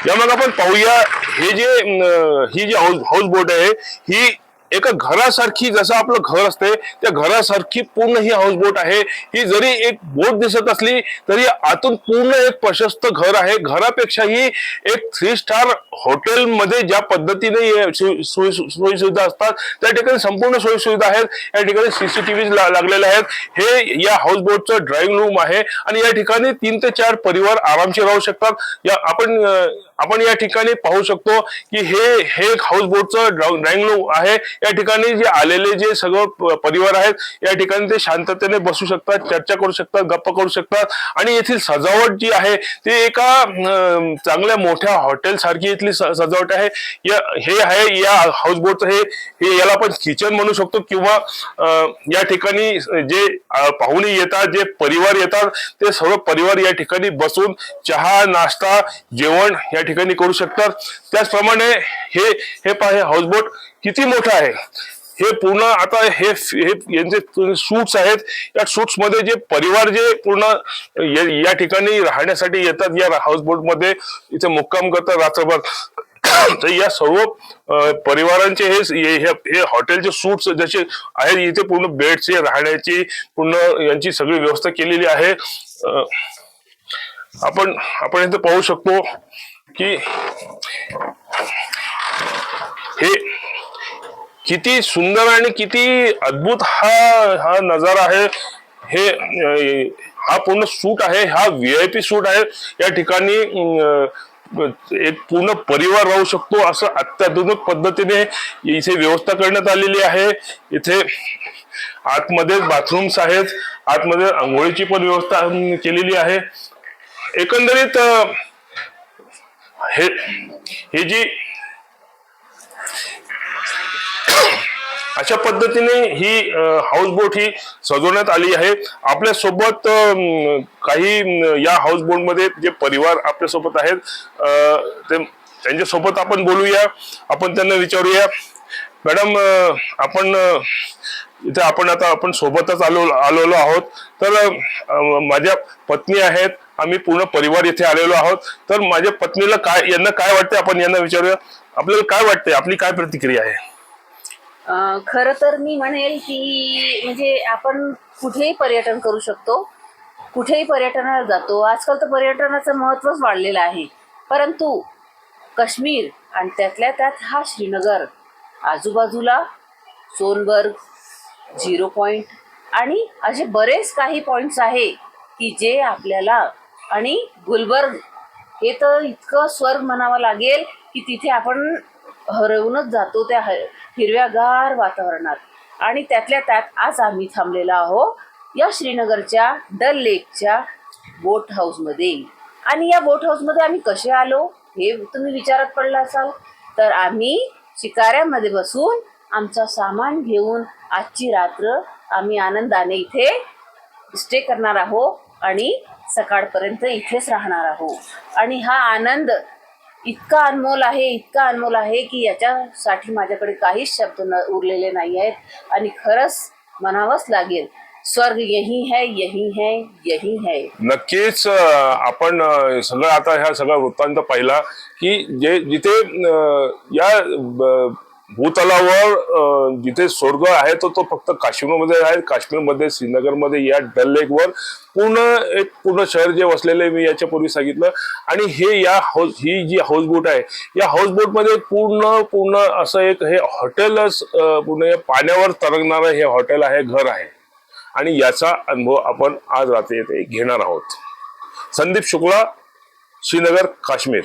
यामध्ये आपण पाहूया हे जे ही जी हाऊस बोट आहे ही एका घरासारखी, जसं आपलं घर असते त्या घरासारखी पूर्ण ही हाऊस बोट आहे। ही जरी एक बोट दिसत असली तरी आतून पूर्ण एक प्रशस्त घर आहे। घरापेक्षाही एक 3 स्टार हॉटेल मध्ये ज्या पद्धतीने सोयी सुविधा असतात त्या ठिकाणी संपूर्ण सोयी सुविधा आहेत। या ठिकाणी सीसीटीव्ही लागलेले आहेत। हे या हाऊस बोटचं ड्रायव्हिंग रूम आहे आणि या ठिकाणी 3 ते 4 परिवार आरामशीर राहू शकतात। या आपण या ठिकाणी पाहू शकतो की हे हाऊस बोटचं ड्रायव्हिंग रूम आहे। या ठिकाणी जे आलेले जे सगळं परिवार आहेत या ठिकाणी ते शांततेने बसू शकतात, चर्चा करू शकतात, गप्पा करू शकतात आणि येथील सजावट जी आहे ती एका चांगल्या मोठ्या हॉटेल सारखी इथली सजावट आहे। हे आहे या हाऊस बोटचं हे याला आपण किचन म्हणू शकतो किंवा या ठिकाणी जे पाहुणे येतात, जे परिवार येतात ते सर्व परिवार या ठिकाणी बसून चहा, नाश्ता, जेवण या ठिकाणी करू शकतात। त्याचप्रमाणे हे पहा हाऊस बोट किती मोठं आहे। हे पूर्ण आता हे यांचे सूट्स आहेत। या सूट्स मध्ये जे परिवार जे पूर्ण या ठिकाणी राहण्यासाठी येतात, या हाऊस बोट मध्ये इथे मुक्काम करतात रात्रभर, तर या सर्व परिवारांचे हे हॉटेलचे सूट्स जसे आहेत इथे पूर्ण बेडचे, राहण्याची पूर्ण यांची सगळी व्यवस्था केलेली आहे। आपण इथे पाहू शकतो की हे किती सुंदर आणि किती अद्भुत हा नजारा आहे। हा पूर्ण सूट आहे, हा VIP सूट आहे। या ठिकाणी एक पूर्ण परिवार राहू शकतो असं अत्याधुनिक पद्धतीने इथे व्यवस्था करण्यात आलेली आहे। इथे आतमध्ये बाथरूम्स आहेत, आतमध्ये आंघोळीची पण व्यवस्था केलेली आहे। एकंदरीत हे जी अशा पद्धतीने ही हाऊस बोट ही सजवण्यात आली आहे। आपल्या सोबत काही या हाऊस बोट मध्ये जे परिवार आपल्या सोबत आहेत त्यांच्या सोबत आपण बोलूया, आपण त्यांना विचारूया। मॅडम, आपण इथे आपण सोबतच आलेलो आहोत, तर माझ्या पत्नी आहेत, आम्ही पूर्ण परिवार इथे आलेलो आहोत, तर माझ्या पत्नीला यांना काय वाटते आपण यांना विचारूया। आपल्याला काय वाटते, आपली काय प्रतिक्रिया आहे? खरं तर मी म्हणेल की म्हणजे आपण कुठेही पर्यटन करू शकतो, कुठेही पर्यटनाला जातो। आजकाल तर पर्यटनाचं महत्त्वच वाढलेलं आहे, परंतु काश्मीर आणि त्यातल्या त्यात हा श्रीनगर, आजूबाजूला सोनबर्ग, 0 पॉईंट आणि असे बरेच काही पॉईंट्स आहे की जे आपल्याला, आणि गुलबर्ग हे तर इतकं स्वर्ग म्हणावं लागेल की तिथे आपण हरवूनच जातो त्या हिरव्यागार वातावरणात। आणि त्यातल्या त्यात आज आम्ही थांबलेलो आहोत या श्रीनगरच्या डल लेकच्या बोट हाऊसमध्ये। आणि या बोट हाऊसमध्ये आम्ही कसे आलो हे तुम्ही विचारत पडला असाल, तर आम्ही शिकाऱ्यामध्ये बसून आमचा सामान घेऊन आजची रात्र आम्ही आनंदाने इथे स्टे करणार आहोत आणि सकाळपर्यंत इथेच राहणार आहोत। आणि हा आनंद इतका अनमोल आहे, इतका अनमोल आहे की याच्यासाठी माझ्याकडे काहीच शब्द उरलेले नाही आहेत। आणि खरंच म्हणावंच लागेल, स्वर्ग यही है, यही है, यही है। नक्कीच आपण सगळं आता ह्या सगळा वृत्तांत पाहिला की जिथे या भूतलावर जिथे स्वर्ग आहे तो फक्त काश्मीरमध्ये आहे। काश्मीरमध्ये, श्रीनगरमध्ये, या डल लेक वर पूर्ण शहर जे वसलेले मी याच्यापूर्वी सांगितलं। आणि ही जी हाऊस बोट आहे, या हाऊस बोट मध्ये पूर्ण असं एक हे हॉटेलच, पूर्ण पाण्यावर तरंगणारं हे हॉटेल आहे, घर आहे। आणि याचा अनुभव आपण आज रात्री येथे घेणार आहोत। संदीप शुक्ला, श्रीनगर, काश्मीर।